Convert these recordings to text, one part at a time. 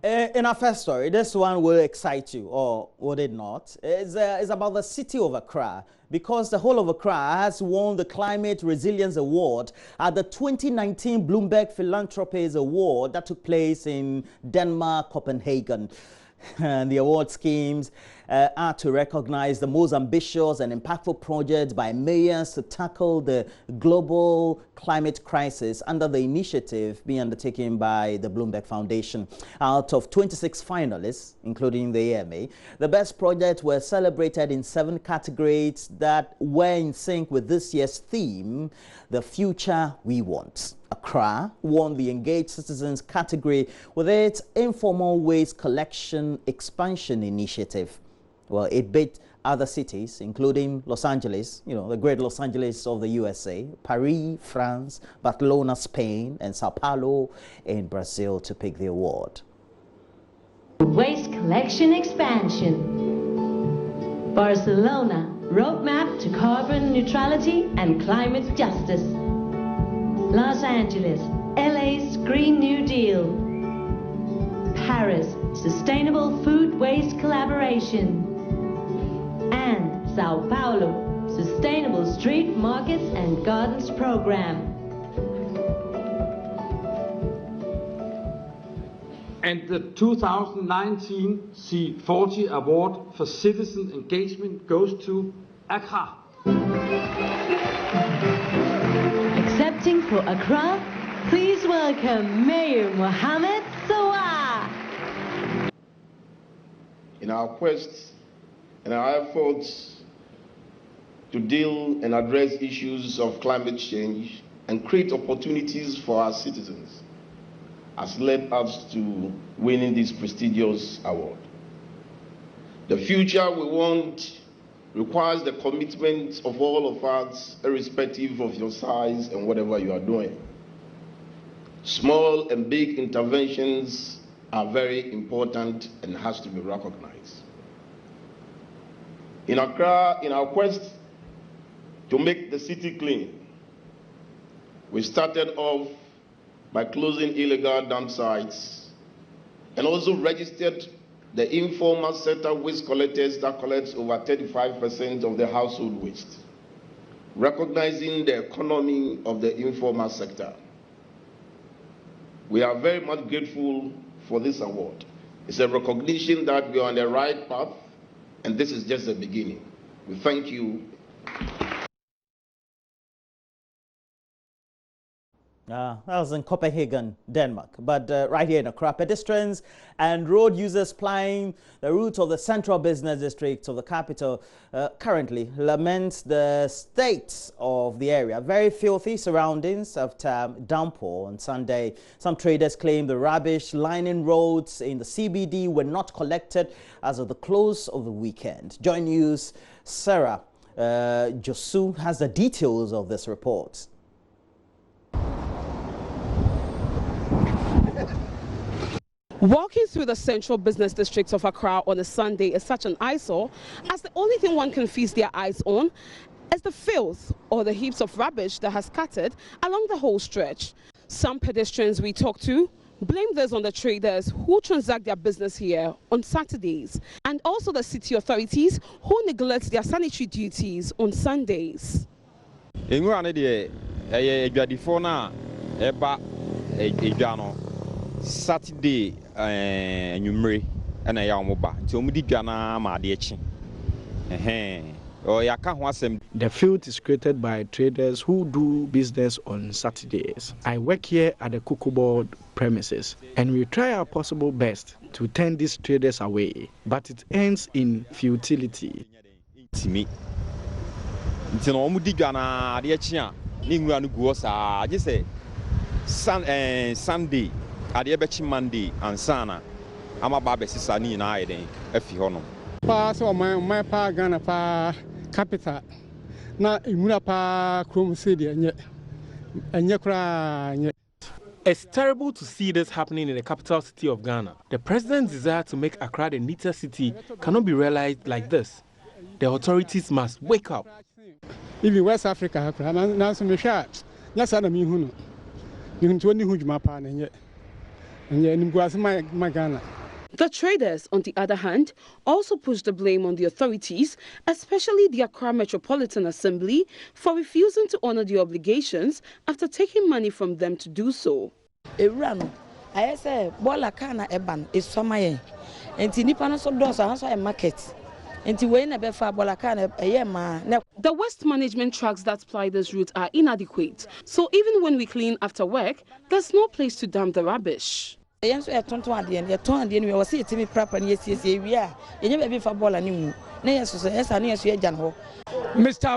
In our first story, this one will excite you, or would it not? It's about the city of Accra, because the whole of Accra has won the Climate Resilience Award at the 2019 Bloomberg Philanthropies Award that took place in Denmark, Copenhagen. And the award schemes are to recognize the most ambitious and impactful projects by mayors to tackle the global climate crisis under the initiative being undertaken by the Bloomberg Foundation. Out of 26 finalists, including the AMA, the best projects were celebrated in 7 categories that were in sync with this year's theme, The Future We Want. Accra won the Engaged Citizens category with its informal waste collection expansion initiative. Well, it beat other cities, including Los Angeles, the great Los Angeles of the USA, Paris, France, Barcelona, Spain, and Sao Paulo in Brazil to pick the award. Waste collection expansion. Barcelona, roadmap to carbon neutrality and climate justice. Los Angeles, LA's Green New Deal. Paris, sustainable food waste collaboration. And Sao Paulo, sustainable street markets and gardens program. And the 2019 C40 Award for Citizen Engagement goes to Accra. Accepting for Accra, please welcome Mayor Mohammed Sawa. In our quest and our efforts to deal and address issues of climate change and create opportunities for our citizens has led us to winning this prestigious award. The future we want requires the commitment of all of us, irrespective of your size and whatever you are doing. Small and big interventions are very important and has to be recognized. In Accra, in our quest to make the city clean, we started off by closing illegal dump sites and also registered the informal sector waste collectors that collects over 35% of the household waste, recognizing the economy of the informal sector. We are very much grateful for this award. It's a recognition that we are on the right path, and this is just the beginning. We thank you. That was in Copenhagen, Denmark. But right here in Accra, pedestrians and road users plying the route of the central business district of the capital currently lament the state of the area. Very filthy surroundings after downpour on Sunday. Some traders claim the rubbish lining roads in the CBD were not collected as of the close of the weekend. JoyNews' Sarah Josu has the details of this report. Walking through the central business district of Accra on a Sunday is such an eyesore, as the only thing one can feast their eyes on is the filth or the heaps of rubbish that has scattered along the whole stretch. Some pedestrians we talk to blame this on the traders who transact their business here on Saturdays, and also the city authorities who neglect their sanitary duties on Sundays. Saturday numre and I am mobile to Mudigana Madiachi. The field is created by traders who do business on Saturdays. I work here at the Cocoa Board premises, and we try our possible best to turn these traders away, but it ends in futility. To me, it's an Omudigana, the Chia, Ninguan Guosa, just say Sunday. Adiabechi Monday and Sana, I'm a baby Sani in Iden, if you know. Pass on my pa Ghana pa capital. Now, Imurapa Chrome City and Yakra. It's terrible to see this happening in the capital city of Ghana. The president's desire to make Accra the neatest city cannot be realized like this. The authorities must wake up. Even West Africa, now some shot. Yes, I don't mean who. You can 20 who my partner yet. The traders, on the other hand, also pushed the blame on the authorities, especially the Accra Metropolitan Assembly, for refusing to honor the obligations after taking money from them to do so. I say, Bola Kana Eban is Somaye. And Tinipano so does a market. And Tiwena Befa Bola Kana a yema. The waste management trucks that ply this route are inadequate. So even when we clean after work, there's no place to dump the rubbish. Mr.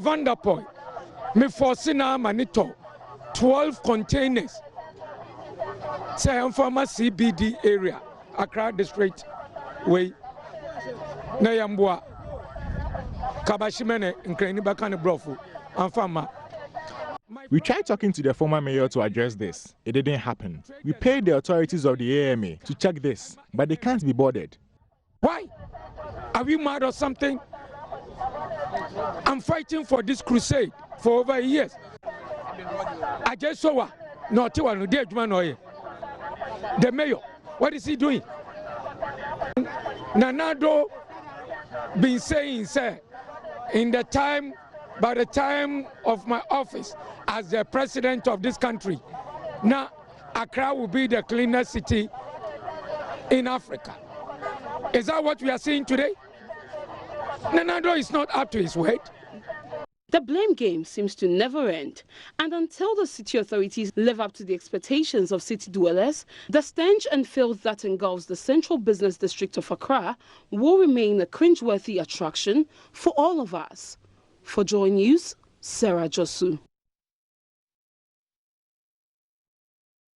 Vanderpool, me forsina manito 12 containers. Say I'm from a CBD area, Accra district way. Nayambua Kabashimene Nkreni Bakane Brofu and Fama. We tried talking to the former mayor to address this. It didn't happen. We paid the authorities of the AMA to check this, but they can't be bothered. Why? Are we mad or something? I'm fighting for this crusade for over years. I just saw not one the mayor. What is he doing? Nanado been saying, sir, by the time of my office as the president of this country, now Accra will be the cleanest city in Africa. Is that what we are seeing today? Nanado is not up to his word. The blame game seems to never end, and until the city authorities live up to the expectations of city dwellers, the stench and filth that engulfs the central business district of Accra will remain a cringeworthy attraction for all of us. For JoyNews, Sarah Josu.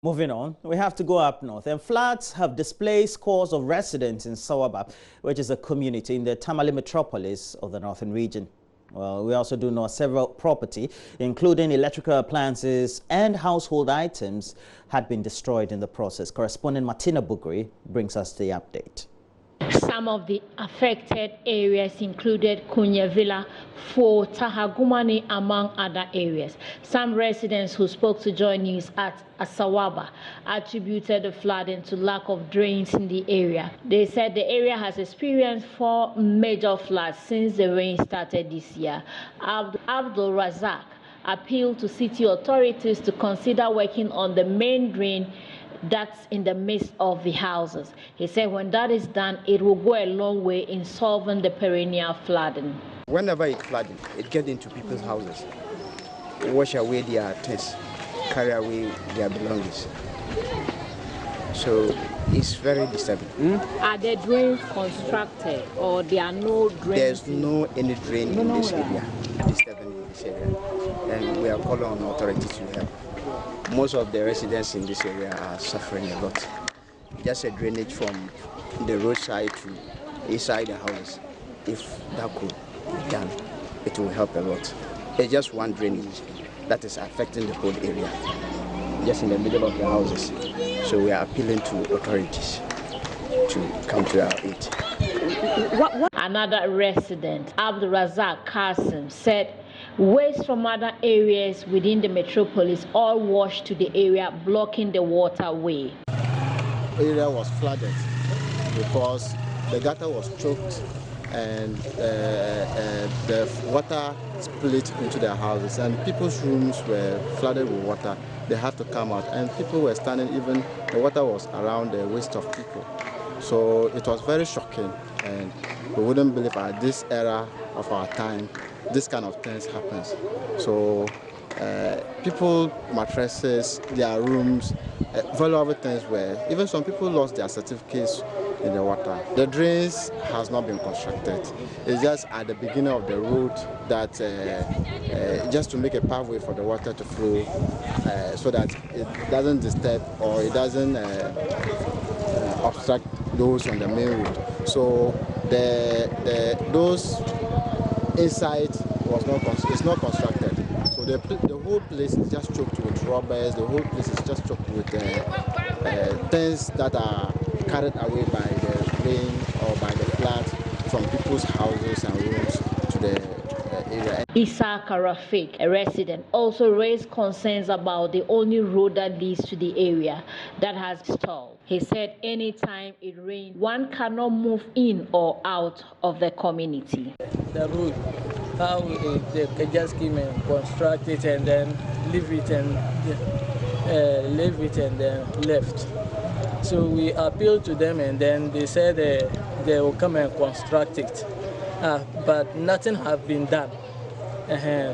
Moving on, we have to go up north, and floods have displaced scores of residents in Sawaba, which is a community in the Tamale metropolis of the northern region. Well, we also do know several property, including electrical appliances and household items, had been destroyed in the process. Correspondent Martina Bugri brings us the update. Some of the affected areas included Kunya Villa, Fo, Tahagumani, among other areas. Some residents who spoke to JoyNews at Asawaba attributed the flooding to lack of drains in the area. They said the area has experienced 4 major floods since the rain started this year. Abdul Razak appealed to city authorities to consider working on the main drain that's in the midst of the houses. He said when that is done, it will go a long way in solving the perennial flooding. Whenever it's flooding, it gets into people's houses, wash away their things, carry away their belongings. So it's very disturbing. Are the drains constructed or there are no drains? There's no any drain in this area, disturbing in this area. And we are calling on authorities to help. Most of the residents in this area are suffering a lot. Just a drainage from the roadside to inside the house. If that could be done, it will help a lot. It's just one drainage that is affecting the whole area, just in the middle of the houses. So we are appealing to authorities to come to our aid. Another resident, Abdul Razak Qasim, said waste from other areas within the metropolis all washed to the area, blocking the waterway. The area was flooded because the gutter was choked and the water split into their houses, and people's rooms were flooded with water. They had to come out, and people were standing, even the water was around the waist of people. So it was very shocking, and we wouldn't believe at this era of our time this kind of things happens. So people, mattresses, their rooms, valuable things were, even some people lost their certificates in the water. The drains has not been constructed. It's just at the beginning of the road that just to make a pathway for the water to flow so that it doesn't disturb or it doesn't obstruct those on the main road. So those inside was it's not constructed. So the whole place is just choked with rubbers. The whole place is just choked with things that are carried away by the rain or by the flood from people's houses and rooms to the area. Isaac Rafik, a resident, also raised concerns about the only road that leads to the area that has stalled. He said anytime it rains, one cannot move in or out of the community. The road, how they just came and construct it and then leave it and then left. So we appealed to them and then they said they will come and construct it. But nothing has been done.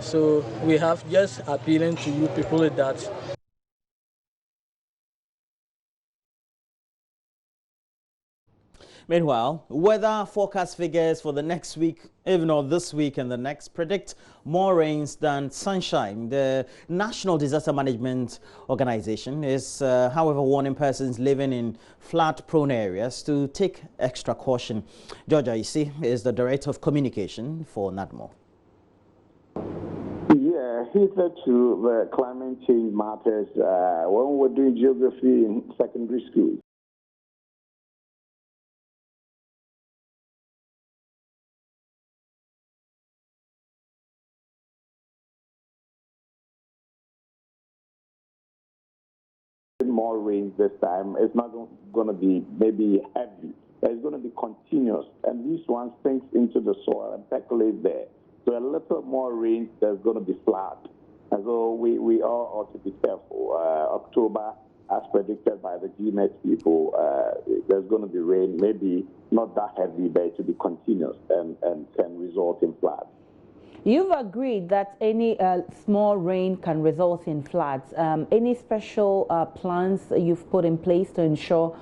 So we have just appealing to you people that. Meanwhile, weather forecast figures for the next week, even not this week and the next, predict more rains than sunshine. The National Disaster Management Organization is, however, warning persons living in flood-prone areas to take extra caution. Georgia Isi is the Director of Communication for NADMO. Yeah, hitherto the climate change matters when we were doing geography in secondary school. More rain this time. It's not going to be maybe heavy. It's going to be continuous, and these ones sinks into the soil and percolate there. So a little more rain, there's going to be flood. And so we all ought to be careful. October, as predicted by the GMET people, there's going to be rain, maybe not that heavy, but it will be continuous and can result in floods. You've agreed that any small rain can result in floods. Any special plans you've put in place to ensure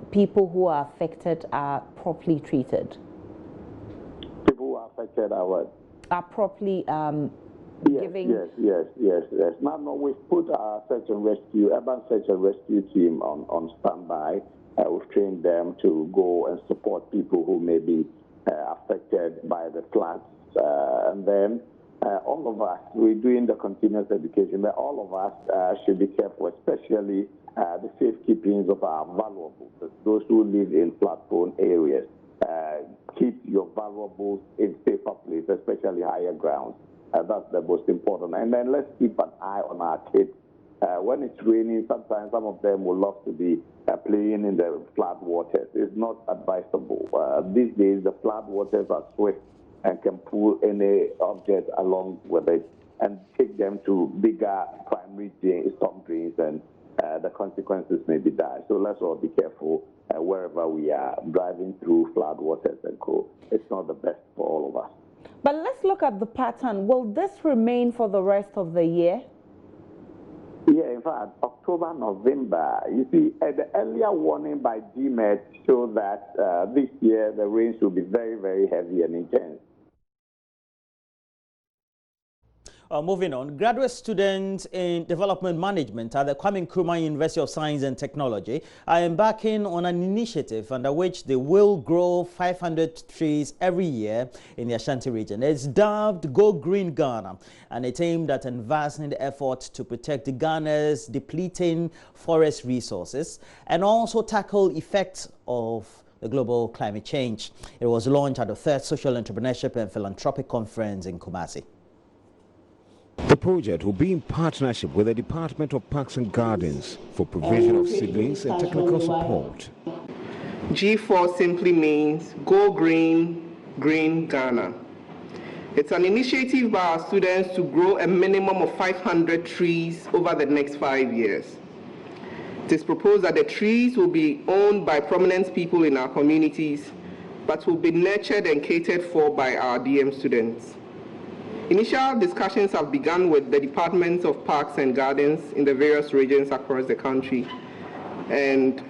people who are affected are properly treated? People who are affected are what? Are properly giving... Yes. Now, we've put our search and rescue, urban search and rescue team on standby. We've trained them to go and support people who may be affected by the floods. And then all of us, we're doing the continuous education, but all of us should be careful, especially the safekeeping of our valuables, those who live in flood-prone areas. Keep your valuables in safer places, especially higher grounds. That's the most important. And then let's keep an eye on our kids. When it's raining, sometimes some of them will love to be playing in the flood waters. It's not advisable. These days, the flood waters are swift and can pull any object along with it and take them to bigger primary storm drains, and the consequences may be dire. So let's all be careful wherever we are driving through flood waters and co. It's not the best for all of us. But let's look at the pattern. Will this remain for the rest of the year? Yeah, in fact, October, November, you see, the earlier warning by GMET showed that this year the rains will be very, very heavy and intense. Moving on, graduate students in development management at the Kwame Nkrumah University of Science and Technology are embarking on an initiative under which they will grow 500 trees every year in the Ashanti region. It's dubbed Go Green Ghana, and it's aimed at advancing the effort to protect Ghana's depleting forest resources and also tackle effects of the global climate change. It was launched at the 3rd Social Entrepreneurship and Philanthropic Conference in Kumasi. The project will be in partnership with the Department of Parks and Gardens for provision of seedlings and technical support. G4 simply means Go Green, Green Ghana. It's an initiative by our students to grow a minimum of 500 trees over the next 5 years. It is proposed that the trees will be owned by prominent people in our communities, but will be nurtured and catered for by our DM students. Initial discussions have begun with the Departments of Parks and Gardens in the various regions across the country. And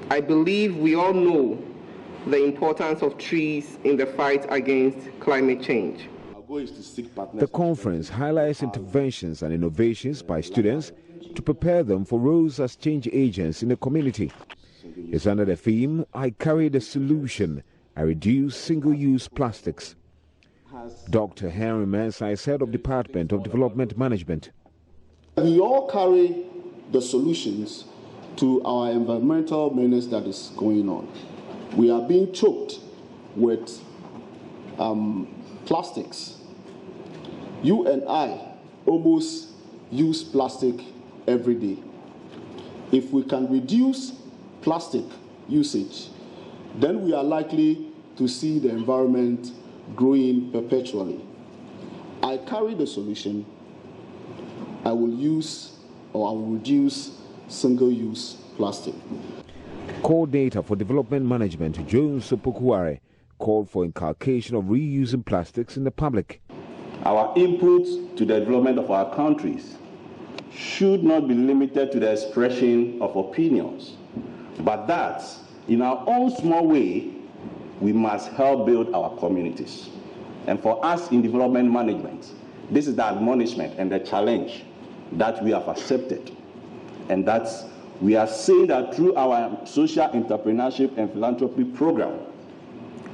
I believe we all know the importance of trees in the fight against climate change. The conference highlights interventions and innovations by students to prepare them for roles as change agents in the community. It's under the theme, I carry the solution, I reduce single-use plastics. Dr. Henry Mensah is head of Department of Development Management. We all carry the solutions to our environmental menace that is going on. We are being choked with plastics You and I almost use plastic every day. If we can reduce plastic usage, then we are likely to see the environment growing perpetually. I carry the solution. I will reduce single-use plastic. Coordinator for Development Management, Jones Sopokuare, called for inculcation of reusing plastics in the public. Our input to the development of our countries should not be limited to the expression of opinions, but that, in our own small way, we must help build our communities. And for us in development management, this is the admonishment and the challenge that we have accepted. And that we are saying that through our social entrepreneurship and philanthropy program,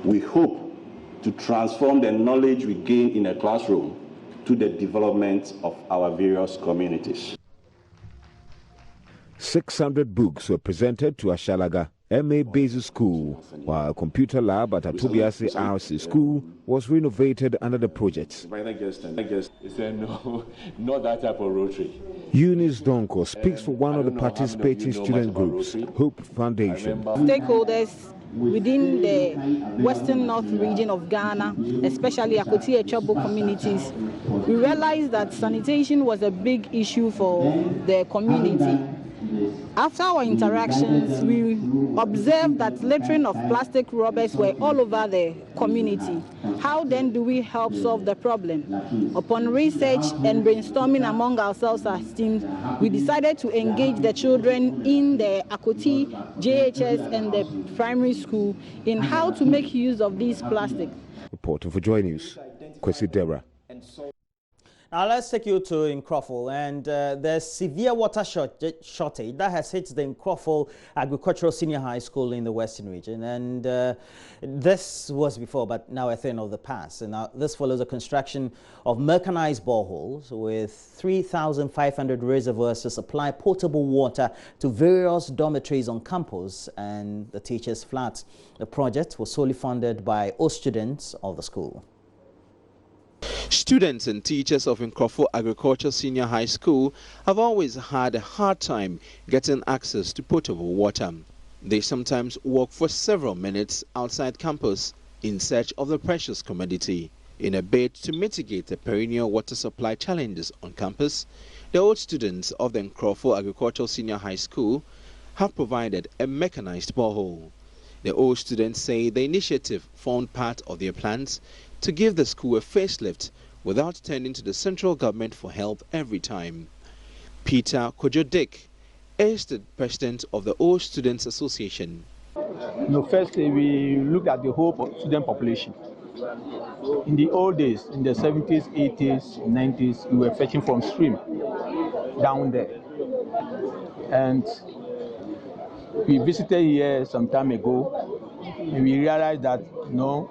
we hope to transform the knowledge we gain in a classroom to the development of our various communities. 600 books were presented to Ashalaga MA Basic School, while a computer lab at Atobiase RC School was renovated under the project. I guess no, not that type of rotary. Eunice Donko speaks for one of the participating student groups, Hope Foundation. Stakeholders within the Western North region of Ghana, especially Akoti Echabo communities, we realized that sanitation was a big issue for the community. After our interactions, we observed that littering of plastic rubbers were all over the community. How then do we help solve the problem? Upon research and brainstorming among ourselves as teams, we decided to engage the children in the Akoti, JHS and the primary school in how to make use of these plastics. Reporting for JoyNews, Kwesi Dera. Now let's take you to Nkrofo, and there's severe water shortage that has hit the Nkrofo Agricultural Senior High School in the Western region, and this was before, but now a thing of the past. And now this follows the construction of mechanized boreholes with 3,500 reservoirs to supply potable water to various dormitories on campus and the teachers' flats. The project was solely funded by all students of the school. Students and teachers of Nkrofo Agriculture Senior High School have always had a hard time getting access to potable water. They sometimes walk for several minutes outside campus in search of the precious commodity. In a bid to mitigate the perennial water supply challenges on campus, the old students of the Nkrofo Agricultural Senior High School have provided a mechanized borehole. The old students say the initiative formed part of their plans to give the school a facelift without turning to the central government for help every time. Peter Kojodik is the president of the Old Students Association. No, firstly, we looked at the whole student population. In the old days, in the 70s, 80s, 90s, we were fetching from stream down there. And we visited here some time ago, and we realized that, no,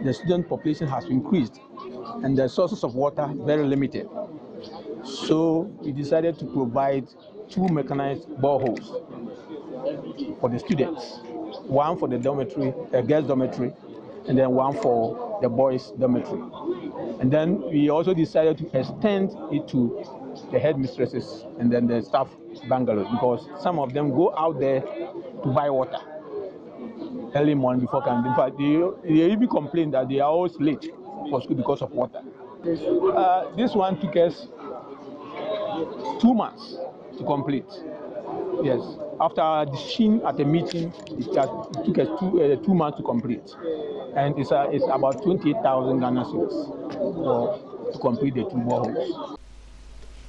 the student population has increased and the sources of water very limited. So we decided to provide 2 mechanized boreholes for the students. One for the dormitory, a girls' dormitory, and then one for the boys' dormitory. And then we also decided to extend it to the headmistresses and then the staff bungalows, because some of them go out there to buy water early morning before camp. In fact, they even complain that they are always late for school because of water. This one took us 2 months to complete. Yes, after our decision at a meeting, it took us 2 months to complete, and it's about 28,000 Ghana cedis to complete the 2 boreholes.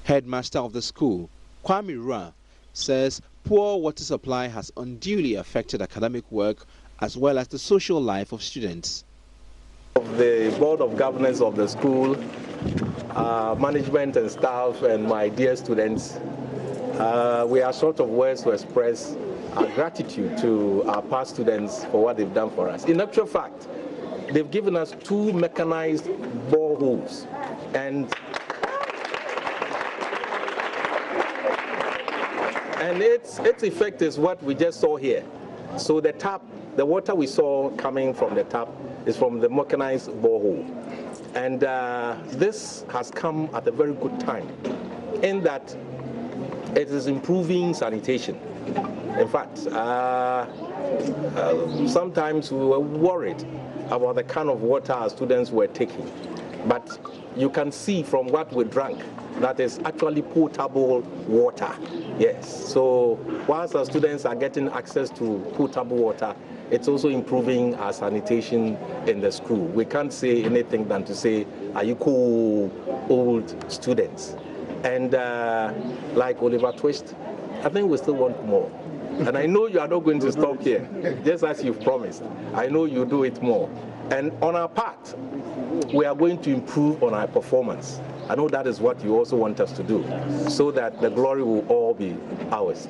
Headmaster of the school, Kwame Ra, says poor water supply has unduly affected academic work as well as the social life of students. The board of governance of the school, management and staff, and my dear students, we are short of words to express our gratitude to our past students for what they've done for us. In actual fact, they've given us 2 mechanized boreholes, and its effect is what we just saw here. So the water we saw coming from the tap is from the mechanized borehole. And this has come at a very good time in that it is improving sanitation. In fact, sometimes we were worried about the kind of water our students were taking. But you can see from what we drank that is actually potable water. Yes. So whilst our students are getting access to potable water, it's also improving our sanitation in the school. We can't say anything than to say, are you cool, old students? And like Oliver Twist, I think we still want more. And I know you are not going to stop here, just as you've promised. I know you do it more. And on our part, we are going to improve on our performance. I know that is what you also want us to do, so that the glory will all be ours.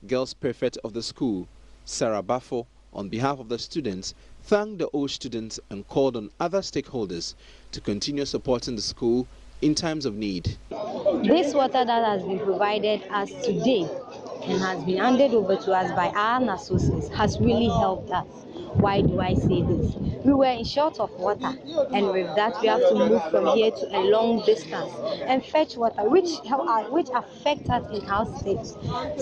Girls prefect of the school, Sarah Bafo, on behalf of the students, thanked the old students and called on other stakeholders to continue supporting the school in times of need. This water that has been provided us today and has been handed over to us by our associates has really helped us. Why do I say this? We were in short of water, and with that we have to move from here to a long distance and fetch water, which affect us in our states.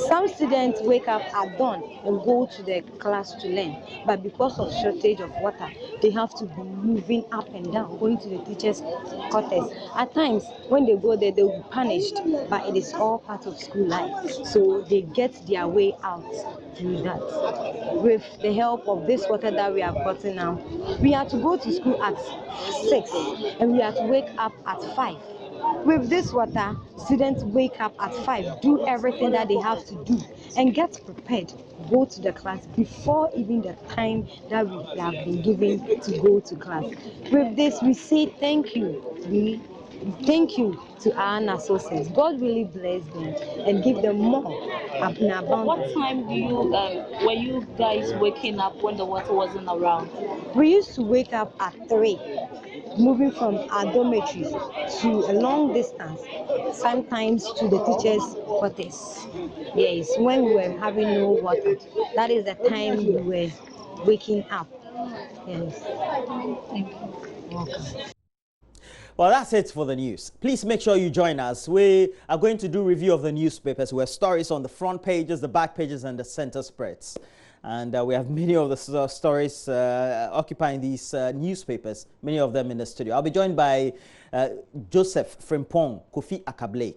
Some students wake up at dawn and go to the class to learn, but because of shortage of water, they have to be moving up and down, going to the teachers' quarters. At times, when they go there, they will be punished, but it is all part of school life. So they get their way out through that. With the help of this water that we have gotten now, we are to go to school at 6 and we are to wake up at 5. With this water, students wake up at 5, do everything that they have to do and get prepared, go to the class before even the time that we have been given to go to class. With this, we say thank you. Thank you to our associates. God really bless them and give them more in abundance. What time were you guys waking up when the water wasn't around? We used to wake up at 3, moving from our dormitories to a long distance, sometimes to the teachers' quarters. Yes, when we were having no water, that is the time we were waking up. Yes. Thank you. Welcome. Well, that's it for the news. Please make sure you join us. We are going to do review of the newspapers. We have stories on the front pages, the back pages, and the center spreads. And we have many of the stories occupying these newspapers, many of them in the studio. I'll be joined by Joseph Frimpong Kofi Akable.